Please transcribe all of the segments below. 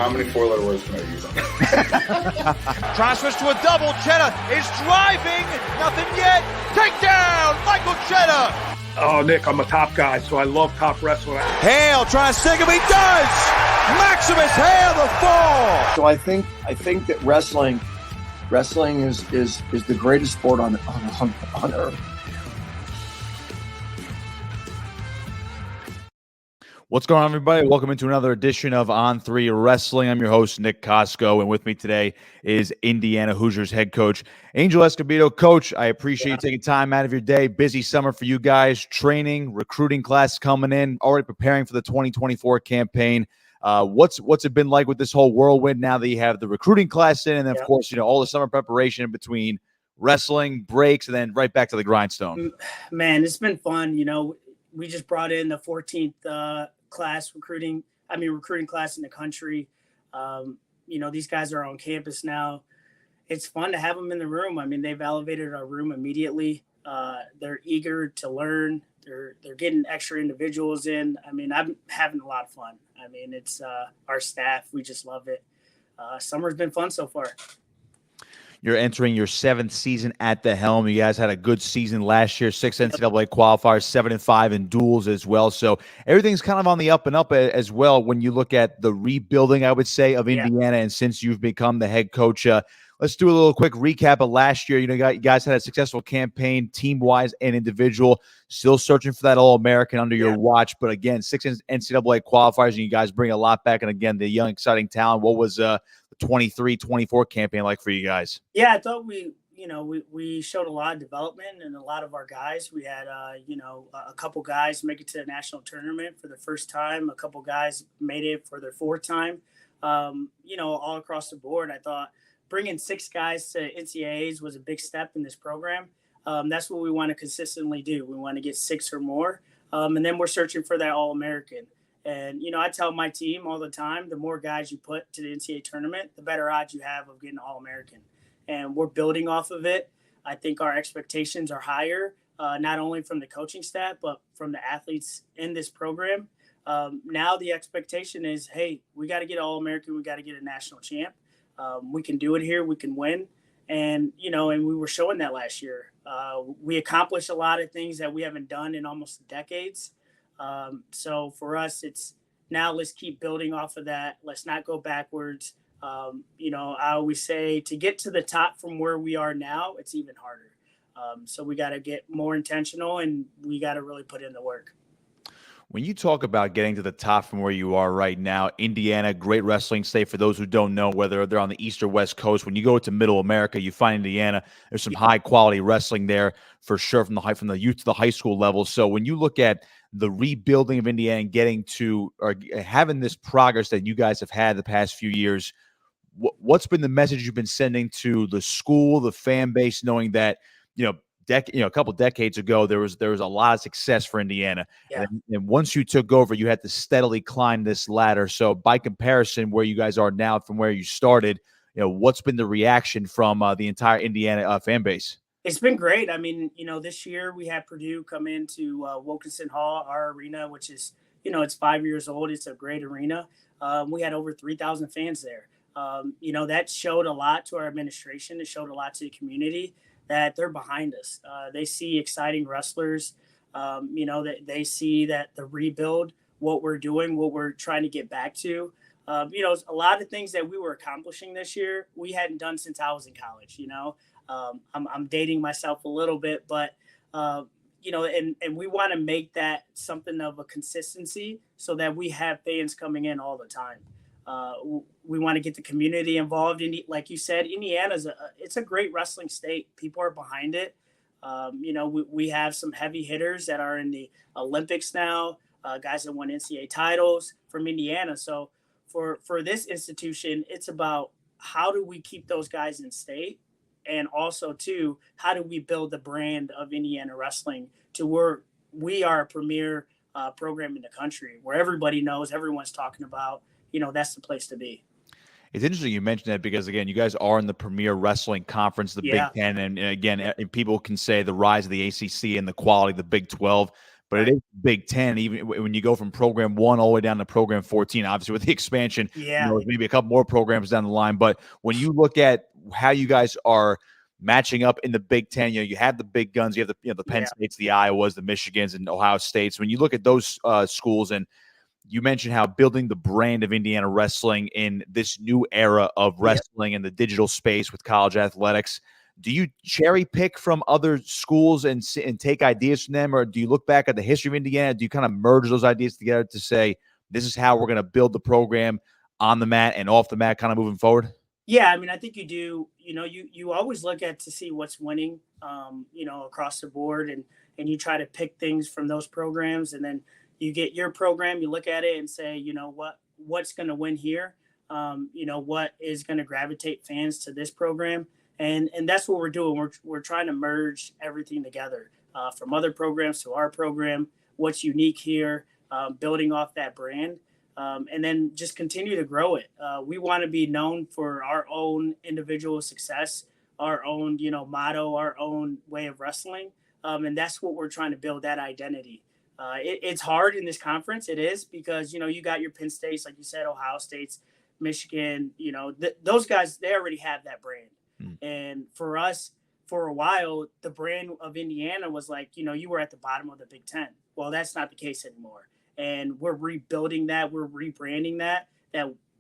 How many four-letter words can I use on that? Trying to switch to a double. Cheddar is driving. Nothing yet. Takedown. Michael Cheddar. Oh, Nick, I'm a top guy, so I love top wrestling. Hale trying to stick him. He does. Maximus Hale the fall. So I think that wrestling is the greatest sport on earth. What's going on, everybody? Welcome into another edition of On3 Wrestling. I'm your host, Nick Kosko, and with me today is Indiana Hoosiers head coach Angel Escobedo. Coach, I appreciate you taking time out of your day. Busy summer for you guys, training, recruiting class coming in, already preparing for the 2024 campaign. What's it been like with this whole whirlwind now that you have the recruiting class in, and then, of course, all the summer preparation in between wrestling, breaks, and then right back to the grindstone? Man, it's been fun. We just brought in the 14th recruiting class in the country. These guys are on campus now. It's fun to have them in the room. I mean, they've elevated our room immediately. They're eager to learn. They're getting extra individuals in. I mean, I'm having a lot of fun. I mean, it's our staff. We just love it. Summer's been fun so far. You're entering your 7th season at the helm. You guys had a good season last year, 6 NCAA qualifiers, 7-5 in duels as well. So everything's kind of on the up and up as well when you look at the rebuilding, I would say, of Indiana. And since you've become the head coach, let's do a little quick recap of last year. You guys had a successful campaign, team-wise and individual, still searching for that All-American under your watch. But again, 6 NCAA qualifiers, and you guys bring a lot back. And again, the young, exciting talent. What was the 23-24 campaign like for you guys? Yeah, I thought we showed a lot of development in a lot of our guys. We had, a couple guys make it to the national tournament for the first time. A couple guys made it for their 4th time. All across the board, I thought bringing 6 guys to NCAAs was a big step in this program. That's what we want to consistently do. We want to get 6 or more. And then we're searching for that All-American. And, I tell my team all the time, the more guys you put to the NCAA tournament, the better odds you have of getting All-American. And we're building off of it. I think our expectations are higher, not only from the coaching staff, but from the athletes in this program. Now the expectation is, hey, we got to get All-American. We got to get a national champ. We can do it here. We can win. And, and we were showing that last year. We accomplished a lot of things that we haven't done in almost decades. So for us, it's now let's keep building off of that. Let's not go backwards. I always say to get to the top from where we are now, it's even harder. So we got to get more intentional, and we got to really put in the work. When you talk about getting to the top from where you are right now, Indiana, great wrestling state. For those who don't know, whether they're on the East or West Coast, when you go to Middle America, you find Indiana. There's some high quality wrestling there for sure, from the youth to the high school level. So when you look at the rebuilding of Indiana and getting to or having this progress that you guys have had the past few years, what's been the message you've been sending to the school, the fan base, knowing that a couple decades ago there was a lot of success for Indiana, and once you took over, you had to steadily climb this ladder. So by comparison, where you guys are now from where you started, what's been the reaction from the entire Indiana fan base? It's been great. I mean, this year we had Purdue come into Wilkinson Hall, our arena, which is, it's 5 years old. It's a great arena. We had over 3,000 fans there. That showed a lot to our administration. It showed a lot to the community that they're behind us. They see exciting wrestlers. That they see that the rebuild, what we're doing, what we're trying to get back to. A lot of things that we were accomplishing this year, we hadn't done since I was in college, I'm dating myself a little bit, but, and we want to make that something of a consistency so that we have fans coming in all the time. We want to get the community involved. Like you said, Indiana's it's a great wrestling state. People are behind it. We have some heavy hitters that are in the Olympics now, guys that won NCAA titles from Indiana. So for this institution, it's about how do we keep those guys in state? And also, too, how do we build the brand of Indiana wrestling to where we are a premier program in the country, where everybody knows, everyone's talking about, that's the place to be. It's interesting you mentioned that because, again, you guys are in the premier wrestling conference, the Big Ten. And again, people can say the rise of the ACC and the quality of the Big 12. but it is Big Ten. Even when you go from program 1 all the way down to program 14, obviously with the expansion, maybe a couple more programs down the line. But when you look at how you guys are matching up in the Big Ten, you have the big guns, you have the Penn States, the Iowas, the Michigans, and Ohio States. When you look at those schools, and you mentioned how building the brand of Indiana wrestling in this new era of wrestling in the digital space with college athletics, do you cherry pick from other schools and take ideas from them, or do you look back at the history of Indiana? Do you kind of merge those ideas together to say, this is how we're going to build the program on the mat and off the mat kind of moving forward? Yeah, I mean, I think you do. You always look at to see what's winning, across the board, and you try to pick things from those programs, and then you get your program, you look at it and say, what's going to win here? What is going to gravitate fans to this program? And that's what we're doing. We're trying to merge everything together, from other programs to our program, what's unique here, building off that brand. And then just continue to grow it. We want to be known for our own individual success, our own, motto, our own way of wrestling. And that's what we're trying to build, that identity. It's hard in this conference. It is, because, you got your Penn States, like you said, Ohio States, Michigan, those guys, they already have that brand. And for us, for a while, the brand of Indiana was like, you were at the bottom of the Big Ten. Well, that's not the case anymore. And we're rebuilding that. We're rebranding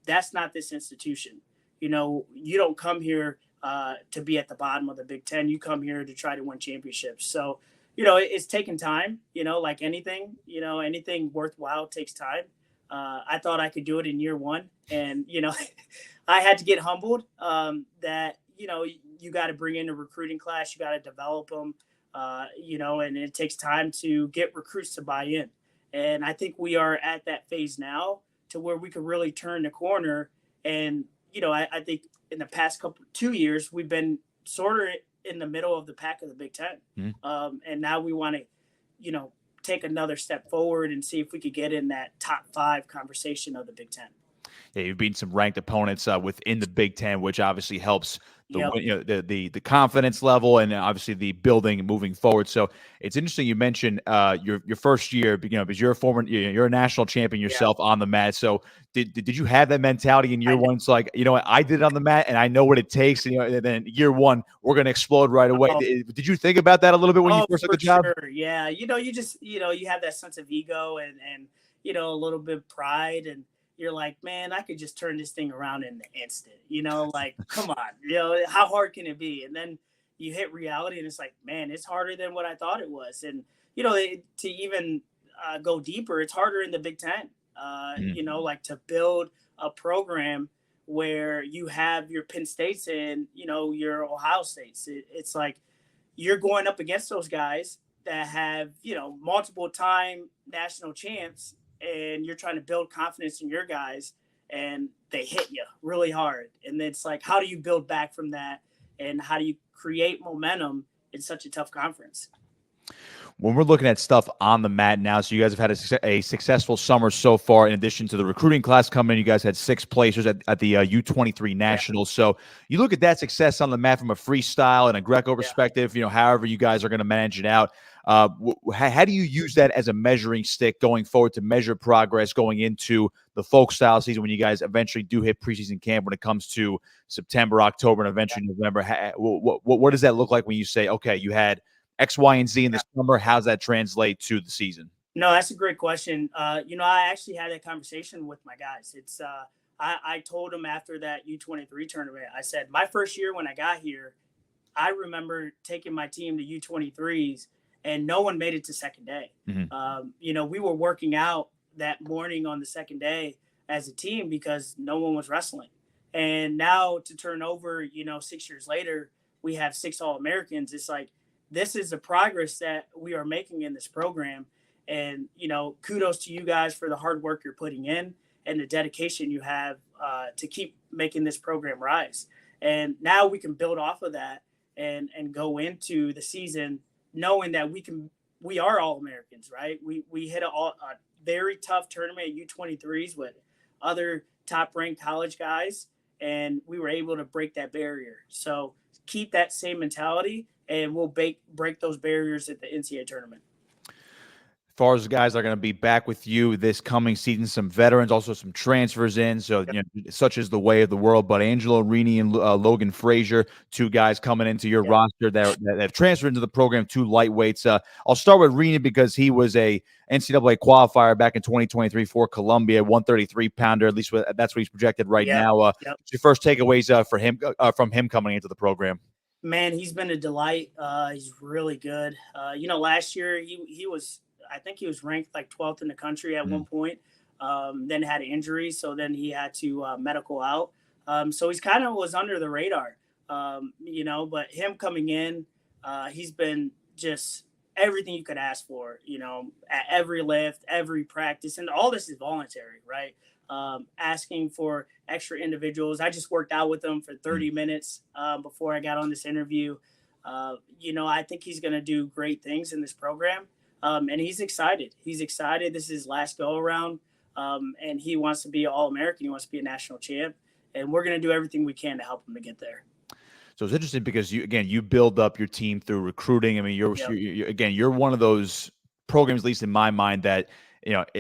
that's not this institution. You don't come here to be at the bottom of the Big Ten. You come here to try to win championships. So, it's taken time, like anything, anything worthwhile takes time. I thought I could do it in year one. And, I had to get humbled that, you got to bring in a recruiting class. You got to develop them, and it takes time to get recruits to buy in. And I think we are at that phase now to where we could really turn the corner. And, I think in the past 2 years, we've been sort of in the middle of the pack of the Big Ten. And now we want to, take another step forward and see if we could get in that top 5 conversation of the Big Ten. Yeah, you've beaten some ranked opponents within the Big Ten, which obviously helps the confidence level and obviously the building moving forward. So it's interesting you mentioned your first year, because you're you're a national champion yourself on the mat. So did you have that mentality in year one? It's like, I did it on the mat and I know what it takes. And then year one, we're going to explode right away. Did you think about that a little bit when you first took the job? Sure. Yeah. You just, you have that sense of ego and a little bit of pride, and you're like, man, I could just turn this thing around in an instant, like, come on, how hard can it be? And then you hit reality and it's like, man, it's harder than what I thought it was. And, to even go deeper, it's harder in the Big Ten, like to build a program where you have your Penn States and, your Ohio States. It's like you're going up against those guys that have, multiple time national champs, and you're trying to build confidence in your guys, and they hit you really hard. And it's like, how do you build back from that? And how do you create momentum in such a tough conference? When we're looking at stuff on the mat now, so you guys have had a successful summer so far. In addition to the recruiting class coming in, you guys had 6 placers at the U23 Nationals. So you look at that success on the mat from a freestyle and a Greco perspective, however you guys are going to manage it out. How do you use that as a measuring stick going forward to measure progress going into the folk style season when you guys eventually do hit preseason camp when it comes to September, October, and eventually November? What does that look like when you say, okay, you had X, Y, and Z in the summer? How does that translate to the season? No, that's a great question. I actually had that conversation with my guys. It's I told them after that U23 tournament, I said, my first year when I got here, I remember taking my team to U23s and no one made it to second day. We were working out that morning on the second day as a team because no one was wrestling. And now to turn over, 6 years later, we have 6 All-Americans. It's like, this is the progress that we are making in this program. And, kudos to you guys for the hard work you're putting in and the dedication you have to keep making this program rise. And now we can build off of that and go into the season knowing that we are All-Americans, right? We hit a very tough tournament at U23s with other top-ranked college guys, and we were able to break that barrier. So keep that same mentality, and we'll break those barriers at the NCAA tournament. As far as the guys that are going to be back with you this coming season, some veterans, also some transfers in. So, such is the way of the world. But Angelo Rini and Logan Frazier, two guys coming into your roster that have transferred into the program, two lightweights. I'll start with Rini because he was a NCAA qualifier back in 2023 for Columbia, 133-pounder. At least that's what he's projected right now. Your first takeaways for him from him coming into the program? Man, he's been a delight. He's really good. Last year he was. I think he was ranked like 12th in the country at one point, then had an injury. So then he had to medical out. So he's kind of was under the radar, but him coming in, he's been just everything you could ask for, at every lift, every practice. And all this is voluntary, right? Asking for extra individuals. I just worked out with him for 30 minutes before I got on this interview. I think he's going to do great things in this program. And he's excited. He's excited. This is his last go around. And he wants to be an All-American. He wants to be a national champ. And we're going to do everything we can to help him to get there. So it's interesting because you build up your team through recruiting. I mean, you're one of those programs, at least in my mind, that,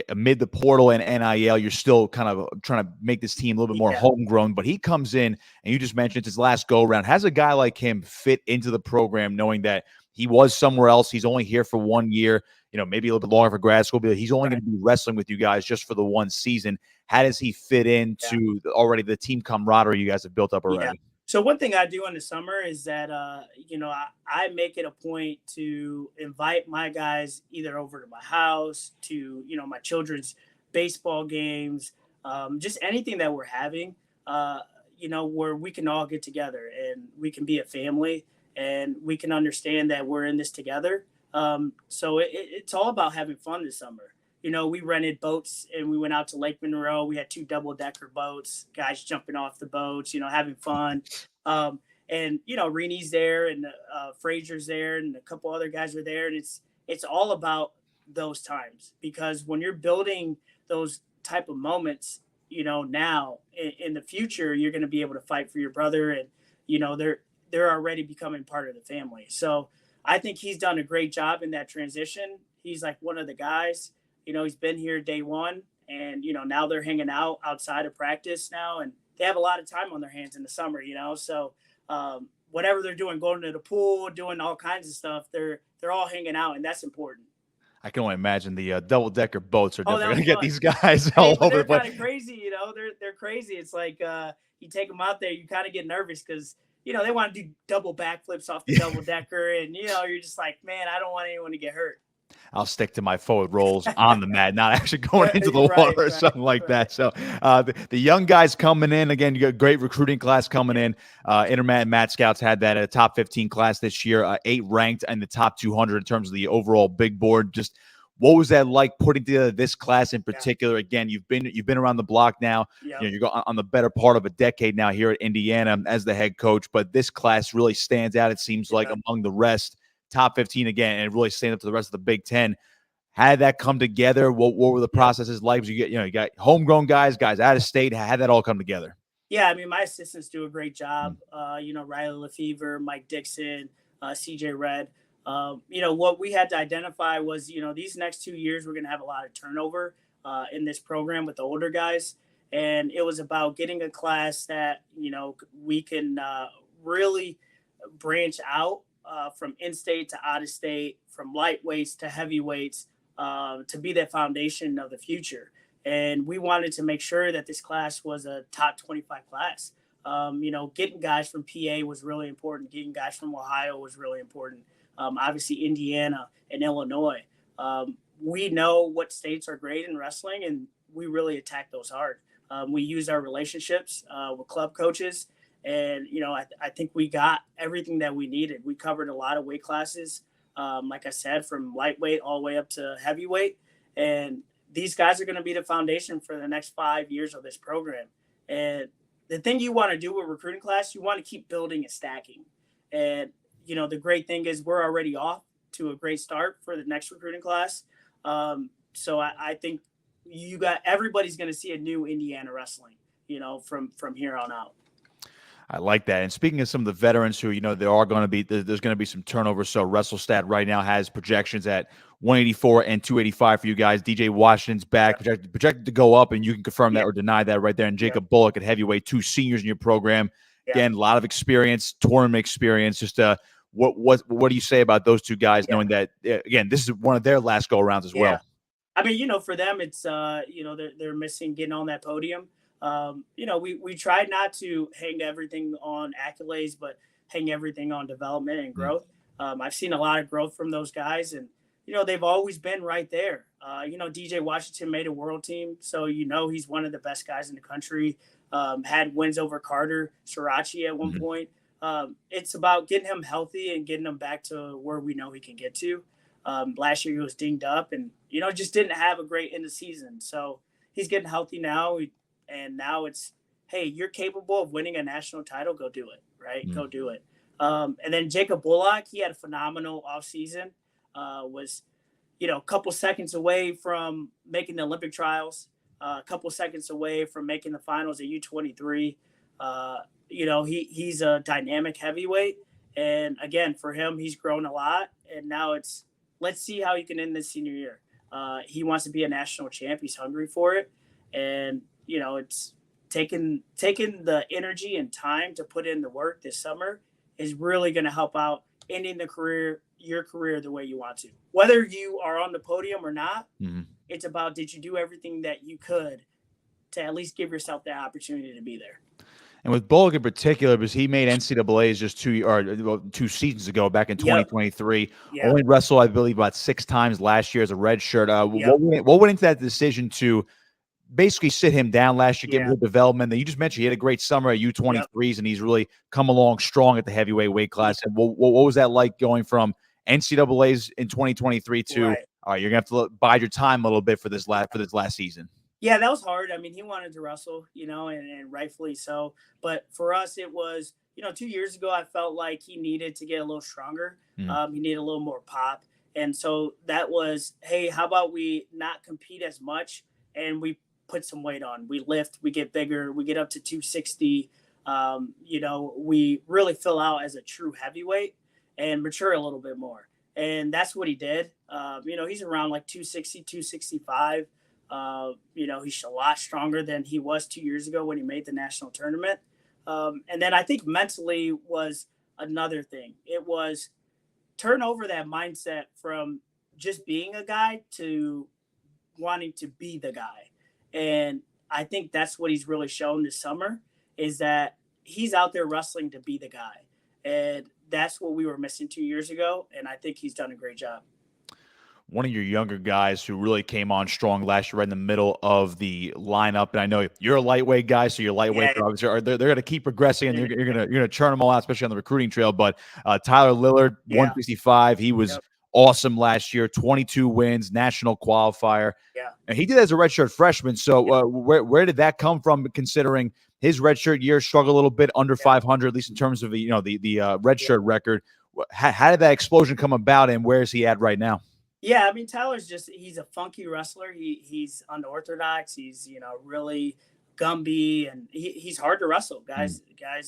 amid the portal and NIL, you're still kind of trying to make this team a little bit more homegrown. But he comes in, and you just mentioned it's his last go around. Has a guy like him fit into the program, knowing that he was somewhere else? He's only here for 1 year, maybe a little bit longer for grad school, but he's only going to be wrestling with you guys just for the one season. How does he fit into already the team camaraderie you guys have built up already? Yeah. So one thing I do in the summer is that, I make it a point to invite my guys either over to my house, to, my children's baseball games, just anything that we're having, where we can all get together and we can be a family and we can understand that we're in this together. So it's all about having fun this summer. We rented boats and we went out to Lake Monroe. We had 2 double-decker boats, guys jumping off the boats, having fun. Rini's there and Frazier's there and a couple other guys are there. And it's all about those times, because when you're building those type of moments, now in the future, you're going to be able to fight for your brother, and, they're already becoming part of the family. So I think he's done a great job in that transition. He's like one of the guys. He's been here day one, and, now they're hanging out outside of practice now, and they have a lot of time on their hands in the summer, so whatever they're doing, going to the pool, doing all kinds of stuff, they're all hanging out, and that's important. I can only imagine the double-decker boats are definitely going to get these guys all over the place. They're kind of crazy, they're crazy. It's like you take them out there, you kind of get nervous because, they want to do double backflips off the double-decker, and, you're just like, man, I don't want anyone to get hurt. I'll stick to my forward rolls on the mat, not actually going into the water or something like that. So the young guys coming in, again, you got a great recruiting class coming in. Intermat and Matt Scouts had that at a top 15 class this year, 8 ranked in the top 200 in terms of the overall big board. Just what was that like putting together this class in particular? Again, you've been around the block now. You're on the better part of a decade now here at Indiana as the head coach, but this class really stands out, it seems like, among the rest. Top 15 again, and it really stand up to the rest of the Big Ten. How did that come together? What were the processes like? You got homegrown guys out of state. How did that all come together? Yeah, I mean, my assistants do a great job. Riley Lefevre, Mike Dixon, CJ Red. What we had to identify was, these next 2 years we're going to have a lot of turnover in this program with the older guys, and it was about getting a class that we can really branch out. From in-state to out-of-state, from lightweights to heavyweights, to be the foundation of the future. And we wanted to make sure that this class was a top 25 class. Getting guys from PA was really important. Getting guys from Ohio was really important. Obviously, Indiana and Illinois. We know what states are great in wrestling, and we really attack those hard. We use our relationships with club coaches. And, I think we got everything that we needed. We covered a lot of weight classes, like I said, from lightweight all the way up to heavyweight. And these guys are going to be the foundation for the next 5 years of this program. And the thing you want to do with recruiting class, you want to keep building and stacking. And, the great thing is we're already off to a great start for the next recruiting class. So I think everybody's going to see a new Indiana wrestling, from here on out. I like that. And speaking of some of the veterans who, there are going to be there's going to be some turnover. So WrestleStat right now has projections at 184 and 285 for you guys. DJ Washington's back, projected to go up, and you can confirm that or deny that right there. And Jacob Bullock at heavyweight, 2 seniors in your program. Again, a lot of experience, tournament experience. Just what do you say about those two guys, knowing that again, this is one of their last go arounds as well? I mean, for them, it's they're missing getting on that podium. We tried not to hang everything on accolades, but hang everything on development and growth. I've seen a lot of growth from those guys, and they've always been right there. DJ Washington made a world team, so he's one of the best guys in the country. Had wins over Carter Sirachi at one point. It's about getting him healthy and getting him back to where we know he can get to. Last year he was dinged up and just didn't have a great end of season. So he's getting healthy now, and now it's, hey, you're capable of winning a national title. Go do it, right? Go do it. And then Jacob Bullock, he had a phenomenal offseason. Was a couple seconds away from making the Olympic trials. A couple seconds away from making the finals at U23. He's a dynamic heavyweight. And again, for him, he's grown a lot. And now let's see how he can end this senior year. He wants to be a national champ. He's hungry for it. And, it's taking the energy and time to put in the work this summer is really going to help out ending your career the way you want to. Whether you are on the podium or not, it's about, did you do everything that you could to at least give yourself that opportunity to be there? And with Bullock in particular, because he made NCAAs just 2 seasons ago, back in 2023. Only wrestled, I believe, about 6 times last year as a red shirt. What went into that decision to basically sit him down last year, give him the development? Then you just mentioned he had a great summer at U23s, and he's really come along strong at the heavyweight weight class. And what was that like going from NCAAs in 2023 to you're gonna have to bide your time a little bit for this last season? Yeah, that was hard. I mean, he wanted to wrestle, and rightfully so. But for us, it was, 2 years ago, I felt like he needed to get a little stronger. He needed a little more pop. And so that was, hey, how about we not compete as much and we put some weight on? We lift, we get bigger, we get up to 260. We really fill out as a true heavyweight and mature a little bit more. And that's what he did. He's around like 260, 265. He's a lot stronger than he was 2 years ago when he made the national tournament. And then I think mentally was another thing. It was turn over that mindset from just being a guy to wanting to be the guy. And I think that's what he's really shown this summer, is that he's out there wrestling to be the guy. And that's what we were missing 2 years ago. And I think he's done a great job. One of your younger guys who really came on strong last year, right in the middle of the lineup. And I know you're a lightweight guy, so your lightweight they're going to keep progressing, and you're going to churn them all out, especially on the recruiting trail. But Tyler Lillard, 165, he was awesome last year, 22 wins, national qualifier. And he did as a redshirt freshman. So where did that come from, considering his redshirt year struggled a little bit under 500, at least in terms of the redshirt record? How did that explosion come about, and where is he at right now? Yeah, I mean, Tyler's he's a funky wrestler. He's unorthodox. He's, really Gumby, and he's hard to wrestle. Guys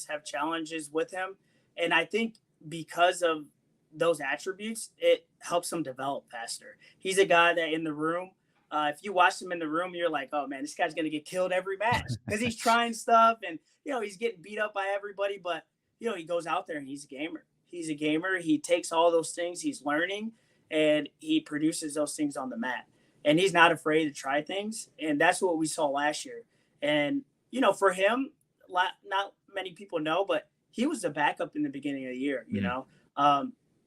have challenges with him. And I think because of those attributes, it helps him develop faster. He's a guy that in the room, if you watch him in the room, you're like, oh man, this guy's going to get killed every match because he's trying stuff and, he's getting beat up by everybody. But, he goes out there and he's a gamer. He's a gamer. He takes all those things he's learning and he produces those things on the mat. And he's not afraid to try things. And that's what we saw last year. And, for him, not many people know, but he was the backup in the beginning of the year,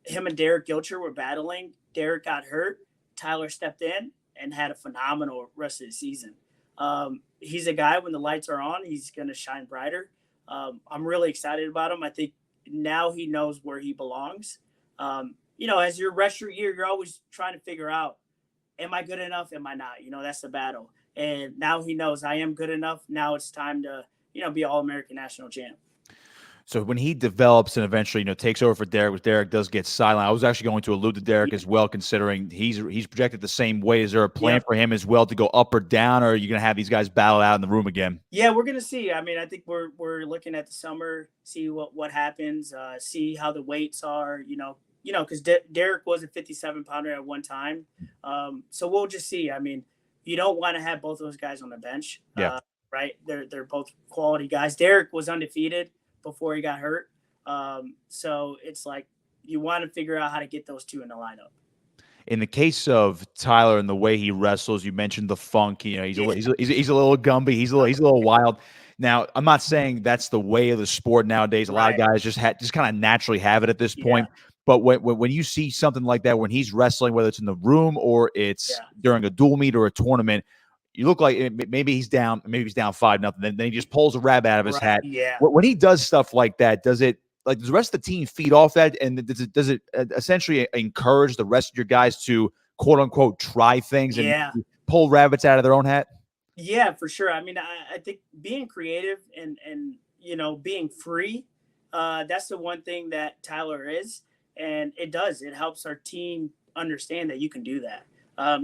him and Derrick Gilcher were battling. Derrick got hurt. Tyler stepped in and had a phenomenal rest of the season. He's a guy, when the lights are on, he's going to shine brighter. I'm really excited about him. I think now he knows where he belongs. As your redshirt year, you're always trying to figure out, am I good enough? Am I not? That's the battle. And now he knows I am good enough. Now it's time to, be All-American national champ. So when he develops and eventually, takes over for Derrick, which Derrick does get silent. I was actually going to allude to Derrick as well, considering he's projected the same way. Is there a plan for him as well to go up or down, or are you going to have these guys battle out in the room again? Yeah, we're gonna see. I mean, I think we're looking at the summer, see what happens, see how the weights are. Because Derrick was a 57-pounder at one time, so we'll just see. I mean, you don't want to have both of those guys on the bench, right? They're both quality guys. Derrick was undefeated before he got hurt. So it's like you want to figure out how to get those two in the lineup. In the case of Tyler and the way he wrestles, you mentioned the funk. He's a little Gumby. He's a little wild. Now, I'm not saying that's the way of the sport nowadays. A lot of guys just kind of naturally have it at this point. But when you see something like that, when he's wrestling, whether it's in the room or it's during a dual meet or a tournament, you look like maybe he's down 5-0. Then he just pulls a rabbit out of his hat. Yeah. When he does stuff like that, does the rest of the team feed off that? And does it essentially encourage the rest of your guys to quote unquote try things and pull rabbits out of their own hat? Yeah, for sure. I mean, I think being creative and being free, that's the one thing that Tyler is. And it helps our team understand that you can do that.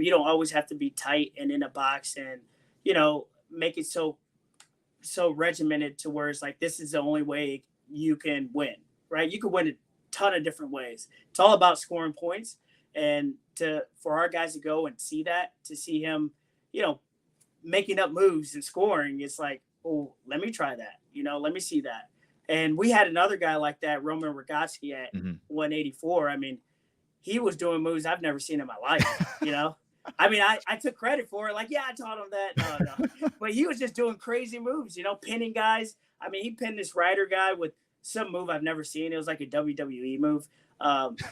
You don't always have to be tight and in a box and, make it so regimented to where it's like, this is the only way you can win, right? You can win a ton of different ways. It's all about scoring points. And for our guys to go and see that, to see him, making up moves and scoring, it's like, oh, let me try that. Let me see that. And we had another guy like that, Roman Rogotsky at 184. I mean, he was doing moves I've never seen in my life, I mean, I took credit for it. Like, I taught him that. No. But he was just doing crazy moves, pinning guys. I mean, he pinned this Ryder guy with some move I've never seen. It was like a WWE move.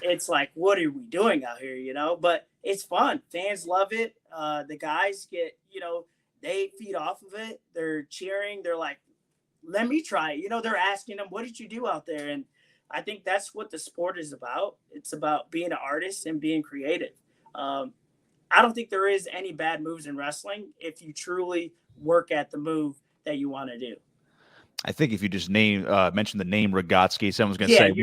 It's like, what are we doing out here, But it's fun. Fans love it. The guys get, they feed off of it. They're cheering. They're like, let me try it. They're asking them, what did you do out there? And I think that's what the sport is about. It's about being an artist and being creative. I don't think there is any bad moves in wrestling if you truly work at the move that you want to do. I think if you just mention the name Rogotsky, someone's going to say,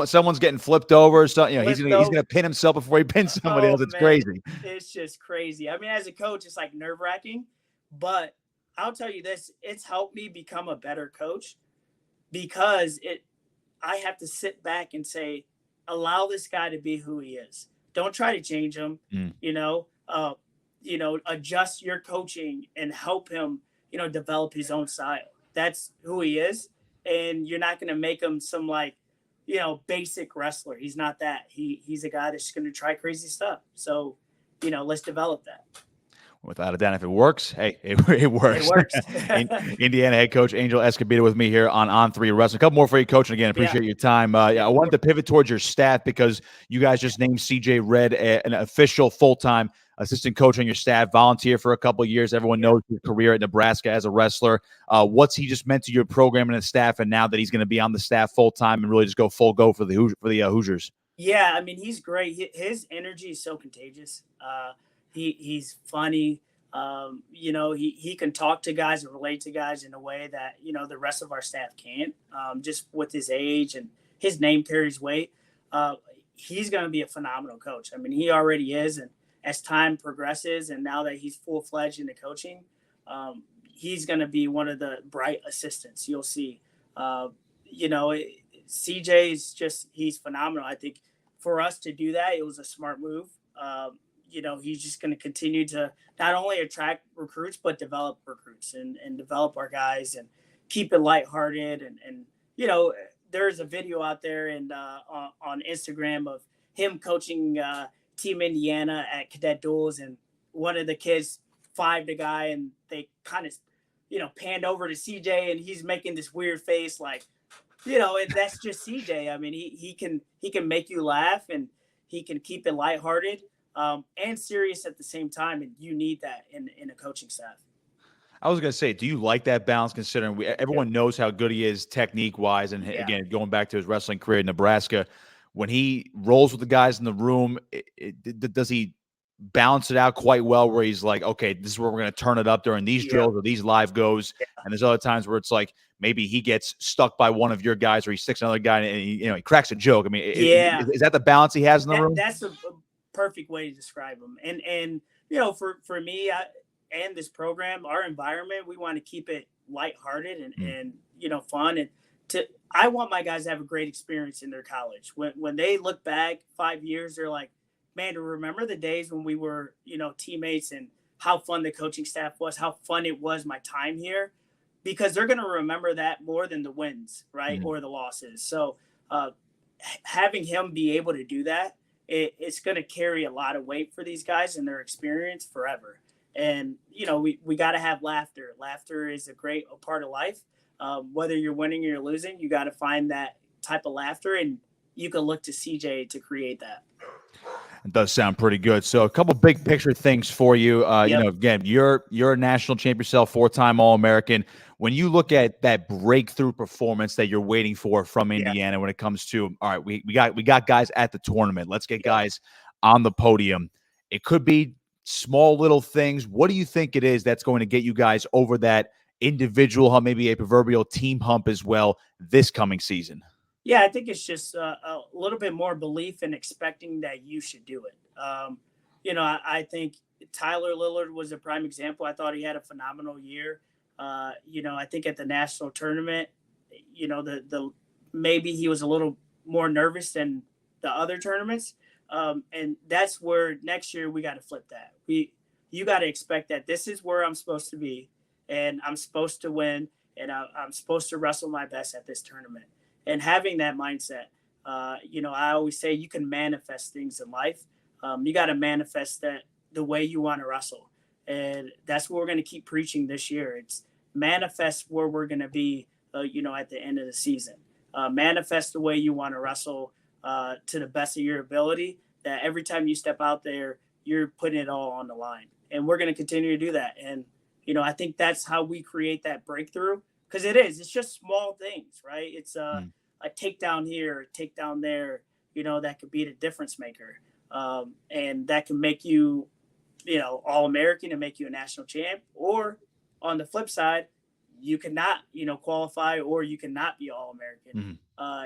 someone's getting flipped over. So he's going to pin himself before he pins somebody else. It's crazy. It's just crazy. I mean, as a coach, it's like nerve-wracking, but I'll tell you this, it's helped me become a better coach because I have to sit back and say, allow this guy to be who he is. Don't try to change him, adjust your coaching and help him, develop his own style. That's who he is. And you're not going to make him some basic wrestler. He's not that. He's a guy that's going to try crazy stuff. So, let's develop that. Without a doubt, if it works, hey, it works. It works. Indiana head coach Angel Escobedo with me here on On3 Wrestling. A couple more for you, Coach, and again, appreciate your time. I wanted to pivot towards your staff because you guys just named CJ Redd an official full-time assistant coach on your staff, volunteer for a couple of years. Everyone knows his career at Nebraska as a wrestler. What's he just meant to your program and the staff, and now that he's going to be on the staff full-time and really just go full go for the Hoosiers? Yeah, I mean, he's great. His energy is so contagious. He's funny. He can talk to guys and relate to guys in a way that, the rest of our staff can't, just with his age and his name carries weight. He's going to be a phenomenal coach. I mean, he already is. And as time progresses and now that he's full-fledged into coaching, he's going to be one of the bright assistants you'll see. CJ is he's phenomenal. I think for us to do that, it was a smart move. He's just going to continue to not only attract recruits, but develop recruits and develop our guys and keep it lighthearted. And there's a video out there and on Instagram of him coaching Team Indiana at Cadet Duels. And one of the kids fived a guy and they kind of, panned over to CJ and he's making this weird face like, and that's just CJ. I mean, he can make you laugh and he can keep it lighthearted. And serious at the same time, and you need that in a coaching staff. I was going to say, do you like that balance considering everyone knows how good he is technique-wise, and again, going back to his wrestling career in Nebraska, when he rolls with the guys in the room, does he balance it out quite well where he's like, okay, this is where we're going to turn it up during these drills or these live goes. Yeah. And there's other times where it's like maybe he gets stuck by one of your guys or he sticks another guy and he cracks a joke. I mean, is that the balance he has in the room? That's a perfect way to describe him. And for me and this program, our environment, we want to keep it lighthearted and fun. And I want my guys to have a great experience in their college. When they look back 5 years, they're like, man, to remember the days when we were, teammates and how fun the coaching staff was, how fun it was my time here, because they're going to remember that more than the wins, right? Or the losses. So having him be able to do that, it's going to carry a lot of weight for these guys and their experience forever. And, we got to have laughter. Laughter is a part of life. Whether you're winning or you're losing, you got to find that type of laughter, and you can look to CJ to create that. It does sound pretty good. So a couple big picture things for you. Again, you're a national champ yourself, 4-time All-American. When you look at that breakthrough performance that you're waiting for from Indiana when it comes to, all right, we got guys at the tournament. Let's get guys on the podium. It could be small little things. What do you think it is that's going to get you guys over that individual hump, maybe a proverbial team hump as well this coming season? Yeah, I think it's just a little bit more belief in expecting that you should do it. I think Tyler Lillard was a prime example. I thought he had a phenomenal year. I think at the national tournament, maybe he was a little more nervous than the other tournaments. And that's where next year we got to flip that. You got to expect that this is where I'm supposed to be, and I'm supposed to win, and I'm supposed to wrestle my best at this tournament. And having that mindset, I always say you can manifest things in life. You got to manifest that the way you want to wrestle. And that's what we're going to keep preaching this year. It's manifest where we're going to be, at the end of the season. Manifest the way you want to wrestle to the best of your ability, that every time you step out there, you're putting it all on the line. And we're going to continue to do that. And, I think that's how we create that breakthrough. Because it's just small things, right? It's a takedown here, a takedown there, that could be the difference maker. And that can make you, All-American and make you a national champ. Or on the flip side, you cannot, qualify, or you cannot be All-American.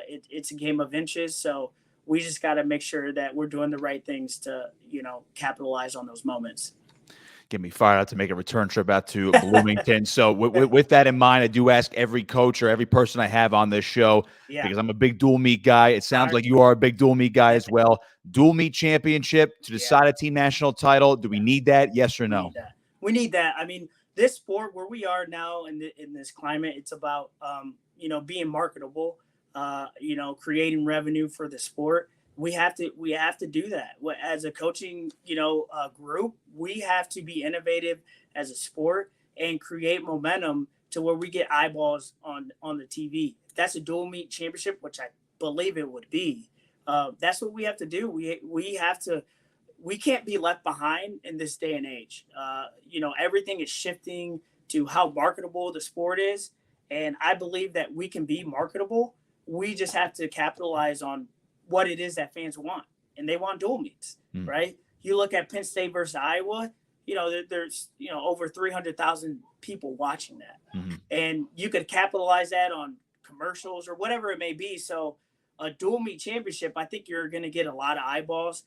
It's a game of inches. So we just got to make sure that we're doing the right things to, capitalize on those moments. Get me fired out to make a return trip out to Bloomington. So with that in mind, I do ask every coach or every person I have on this show, because I'm a big dual meet guy. It sounds like you are a big dual meet guy as well. Dual meet championship to decide a team national title. Do we need that? Yes or no? We need that. I mean, this sport where we are now in this climate, it's about, being marketable, creating revenue for the sport. We have to do that as a coaching, group. We have to be innovative as a sport and create momentum to where we get eyeballs on the TV. If that's a dual meet championship, which I believe it would be, that's what we have to do. We can't be left behind in this day and age. Everything is shifting to how marketable the sport is. And I believe that we can be marketable. We just have to capitalize on what it is that fans want, and they want dual meets, right? You look at Penn State versus Iowa, there's, over 300,000 people watching that. And you could capitalize that on commercials or whatever it may be. So a dual meet championship, I think you're going to get a lot of eyeballs.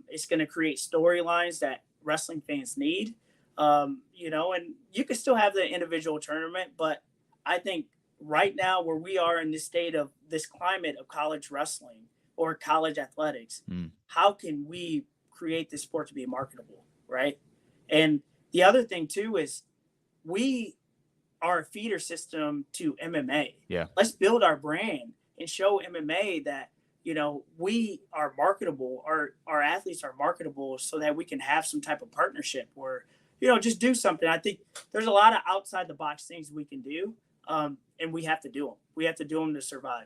It's going to create storylines that wrestling fans need, and you can still have the individual tournament, but I think right now where we are in this state of this climate of college wrestling or college athletics, how can we create this sport to be marketable, right? And the other thing too is we are a feeder system to MMA. Yeah. Let's build our brand and show MMA that, we are marketable, our athletes are marketable, so that we can have some type of partnership or, just do something. I think there's a lot of outside the box things we can do. And we have to do them. We have to do them to survive.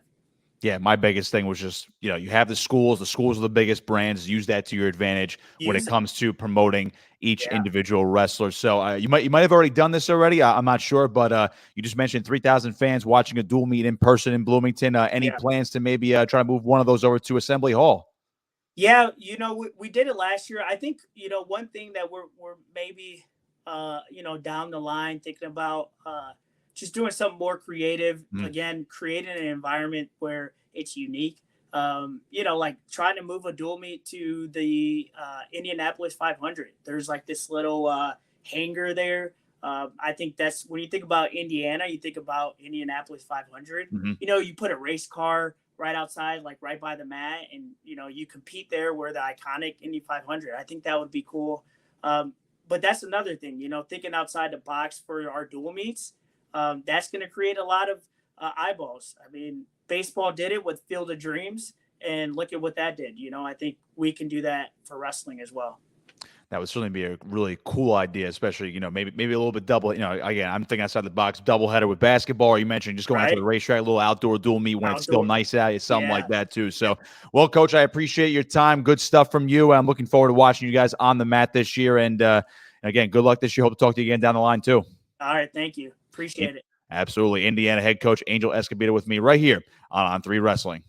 Yeah, my biggest thing was just, you have the schools are the biggest brands. Use that to your advantage when it comes to promoting each individual wrestler. So you might have already done this already. I'm not sure, but you just mentioned 3,000 fans watching a dual meet in person in Bloomington. Any plans to maybe try to move one of those over to Assembly Hall? Yeah, we did it last year. I think, one thing that we're maybe, down the line thinking about just doing something more creative. Again, creating an environment where it's unique. Like trying to move a dual meet to the Indianapolis 500. There's like this little hangar there. I think that's when you think about Indiana, you think about Indianapolis 500. You put a race car right outside, like right by the mat, and you compete there where the iconic Indy 500. I think that would be cool. But that's another thing, thinking outside the box for our dual meets. That's going to create a lot of eyeballs. I mean, baseball did it with Field of Dreams, and look at what that did. I think we can do that for wrestling as well. That would certainly be a really cool idea, especially, maybe a little bit double, again, I'm thinking outside the box, doubleheader with basketball, or you mentioned just going out to the racetrack, a little outdoor dual meet when it's still nice out, something like that too. So, well, Coach, I appreciate your time. Good stuff from you. I'm looking forward to watching you guys on the mat this year. And again, good luck this year. Hope to talk to you again down the line too. All right. Thank you. Appreciate it. Absolutely. Indiana head coach Angel Escobedo with me right here on On3 Wrestling.